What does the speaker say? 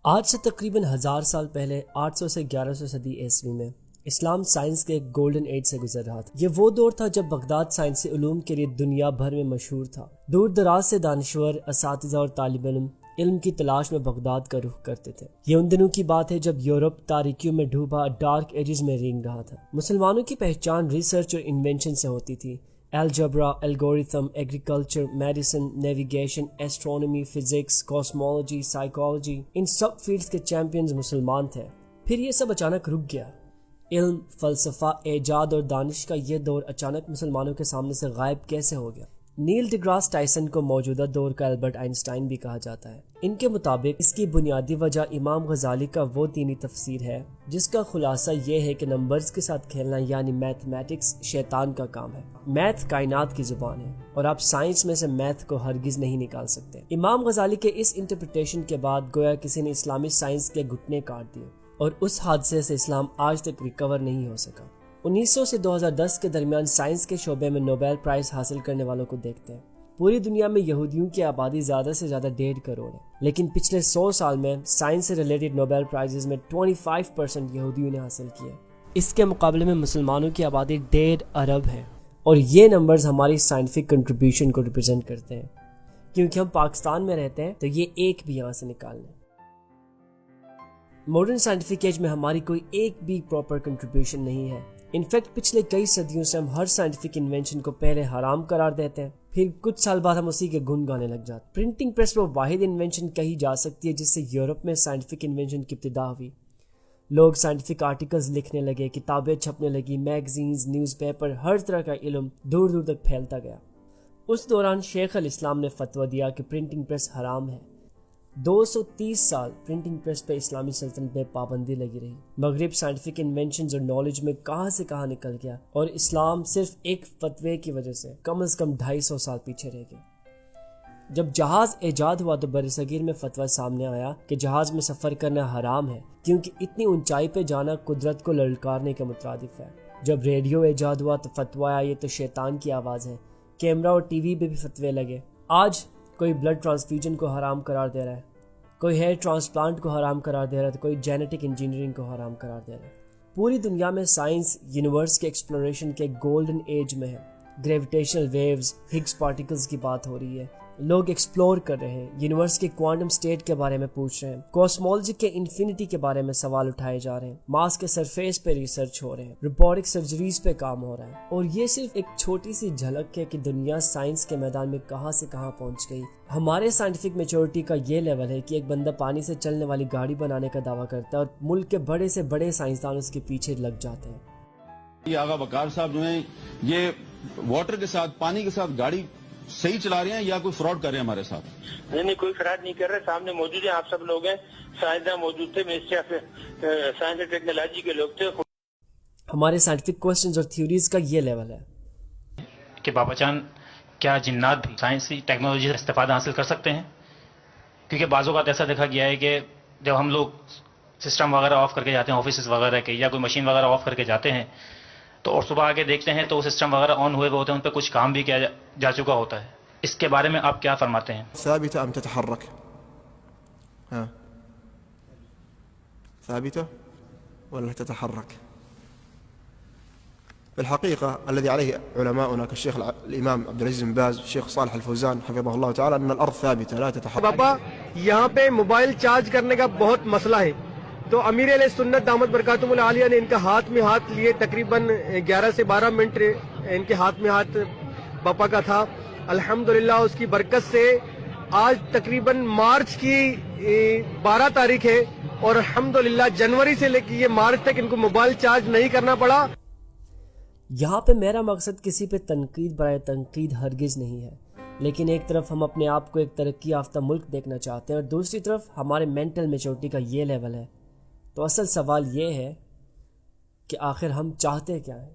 آج سے تقریباً 1000 سال پہلے 800 سے 1100 صدی عیسوی میں اسلام سائنس کے ایک گولڈن ایج سے گزر رہا تھا۔ یہ وہ دور تھا جب بغداد سائنسی علوم کے لیے دنیا بھر میں مشہور تھا۔ دور دراز سے دانشور، اساتذہ اور طالب علم کی تلاش میں بغداد کا رخ کرتے تھے۔ یہ ان دنوں کی بات ہے جب یورپ تاریکیوں میں ڈوبا ڈارک ایجز میں رینگ رہا تھا۔ مسلمانوں کی پہچان ریسرچ اور انوینشن سے ہوتی تھی۔ Algebra, algorithm, agriculture, medicine, navigation, astronomy, physics, cosmology, psychology, ان سب فیلڈز کے چیمپئنز مسلمان تھے۔ پھر یہ سب اچانک رک گیا۔ علم، فلسفہ، ایجاد اور دانش کا یہ دور اچانک مسلمانوں کے سامنے سے غائب کیسے ہو گیا؟ نیل ڈیگراس ٹائسن کو موجودہ دور کا البرٹ آئنسٹائن بھی کہا جاتا ہے۔ ان کے مطابق اس کی بنیادی وجہ امام غزالی کا وہ دینی تفسیر ہے جس کا خلاصہ یہ ہے کہ نمبرز کے ساتھ کھیلنا یعنی میتھمیٹکس شیطان کا کام ہے۔ میتھ کائنات کی زبان ہے اور آپ سائنس میں سے میتھ کو ہرگز نہیں نکال سکتے۔ امام غزالی کے اس انٹرپریٹیشن کے بعد گویا کسی نے اسلامی سائنس کے گھٹنے کاٹ دیے اور اس حادثے سے اسلام آج تک ریکور نہیں ہو سکا۔ 1900 سے 2010 کے درمیان سائنس کے شعبے میں نوبیل پرائز حاصل کرنے والوں کو دیکھتے ہیں۔ پوری دنیا میں یہودیوں کی آبادی زیادہ سے زیادہ 1.5 کروڑ ہے، لیکن پچھلے 100 سال میں سائنس سے ریلیٹڈ نوبیل پرائزز میں 25% یہودیوں نے حاصل کیے۔ اس کے مقابلے میں مسلمانوں کی آبادی 1.5 ارب ہے، اور یہ نمبرز ہماری سائنٹیفک کنٹریبیوشن کو ریپرزینٹ کرتے ہیں۔ کیونکہ ہم پاکستان میں رہتے ہیں تو یہ ایک بھی یہاں سے نکال لیں۔ ماڈرن سائنٹیفک ایج میں ہماری کوئی ایک بھی پراپر کنٹریبیوشن نہیں ہے۔ انفیکٹ پچھلے کئی صدیوں سے ہم ہر سائنٹیفک انوینشن کو پہلے حرام قرار دیتے ہیں، پھر کچھ سال بعد ہم اسی کے گن گانے لگ جاتے ہیں۔ پرنٹنگ پریس وہ واحد انوینشن کہی جا سکتی ہے جس سے یورپ میں سائنٹیفک انوینشن کی ابتدا ہوئی۔ لوگ سائنٹیفک آرٹیکلز لکھنے لگے، کتابیں چھپنے لگی، میگزینز، نیوز پیپر، ہر طرح کا علم دور دور تک پھیلتا گیا۔ اس دوران شیخ الاسلام نے فتویٰ دیا کہ پرنٹنگ پریس حرام ہے۔ 230 سال پرنٹنگ پریس پہ اسلامی سلطنت میں پابندی لگی رہی۔ مغرب سائنٹیفک انوینشنز اور نالج میں کہاں سے کہاں نکل گیا، اور اسلام صرف ایک فتوے کی وجہ سے کم از کم 250 سال پیچھے رہ گیا۔ جب جہاز ایجاد ہوا تو برصغیر میں فتویٰ سامنے آیا کہ جہاز میں سفر کرنا حرام ہے، کیونکہ اتنی اونچائی پہ جانا قدرت کو للکارنے کے مترادف ہے۔ جب ریڈیو ایجاد ہوا تو فتویٰ آیا یہ تو شیطان کی آواز ہے۔ کیمرہ اور ٹی وی پہ بھی فتوے لگے۔ آج کوئی بلڈ ٹرانسفیوژن کو حرام قرار دے رہا ہے، کوئی ہیئر ٹرانسپلانٹ کو حرام قرار دے رہا ہے، تو کوئی جینیٹک انجینئرنگ کو حرام قرار دے رہا ہے۔ پوری دنیا میں سائنس یونیورس کے ایکسپلوریشن کے گولڈن ایج میں ہے۔ گریویٹیشنل ویوز، ہگز پارٹیکلز کی بات ہو رہی ہے۔ لوگ ایکسپلور کر رہے ہیں، یونیورس کے کوانٹم سٹیٹ کے بارے میں پوچھ رہے ہیں، کاسمولوجی کے انفینٹی کے بارے میں سوال اٹھائے جا رہے ہیں، مارس کے سرفیس پہ ریسرچ ہو رہے ہیں، روبوٹک سرجریز پہ کام ہو رہا ہے۔ اور یہ صرف ایک چھوٹی سی جھلک ہے کہ دنیا سائنس کے میدان میں کہاں سے کہاں پہنچ گئی۔ ہمارے سائنٹیفک میچورٹی کا یہ لیول ہے کہ ایک بندہ پانی سے چلنے والی گاڑی بنانے کا دعویٰ کرتا ہے اور ملک کے بڑے سے بڑے سائنسدان اس کے پیچھے لگ جاتے ہیں۔ یہ آغا وقار صاحب جو ہیں یہ واٹر کے ساتھ، پانی کے ساتھ گاڑی صحیح چلا رہے ہیں یا کوئی فراڈ کر رہے ہیں ہمارے ساتھ؟ نہیں، کوئی فراڈ نہیں کر رہے، سامنے موجود ہیں، آپ سب لوگ ہیں، سائنسداں موجود تھے، ministry of science and technology کے لوگ تھے۔ ہمارے سائنٹیفک کوسچنز اور تھیوریز کا یہ لیول ہے کہ بابا جان کیا جنات بھی سائنسی ٹیکنالوجی سے استفادہ حاصل کر سکتے ہیں؟ کیونکہ بعض اوقات ایسا دیکھا گیا ہے کہ جب ہم لوگ سسٹم وغیرہ آف کر کے جاتے ہیں آفیسز وغیرہ کے، یا کوئی مشین وغیرہ آف کر کے جاتے ہیں تو اور صبح آگے دیکھتے ہیں تو وہ سسٹم وغیرہ آن ہوئے ہوتے ہیں، ان پہ کچھ کام بھی کیا جا چکا ہوتا ہے۔ اس کے بارے میں آپ کیا فرماتے ہیں؟ ثابتة أم تتحرك؟ ثابتة ولا تتحرك؟ بالحقيقة الذي عليه علماؤنا كالشيخ الإمام عبد العزيز بن باز، الشيخ صالح الفوزان حفظه الله تعالى، أن الأرض ثابتة لا تتحرك۔ بابا یہاں پہ موبائل چارج کرنے کا بہت مسئلہ ہے، تو امیر علیہ سنت دامت برکاتہم العالیہ نے ان کا ہاتھ میں ہاتھ لیے، تقریباً 11 سے 12 منٹ ان کے ہاتھ میں ہاتھ باپا کا تھا۔ الحمدللہ اس کی برکت سے آج تقریباً مارچ کی 12 تاریخ ہے، اور الحمدللہ جنوری سے لے کے یہ مارچ تک ان کو موبائل چارج نہیں کرنا پڑا۔ یہاں پہ میرا مقصد کسی پہ تنقید برائے تنقید ہرگز نہیں ہے، لیکن ایک طرف ہم اپنے آپ کو ایک ترقی یافتہ ملک دیکھنا چاہتے ہیں اور دوسری طرف ہمارے مینٹل میچورٹی کا یہ لیول ہے۔ تو اصل سوال یہ ہے کہ آخر ہم چاہتے کیا ہیں؟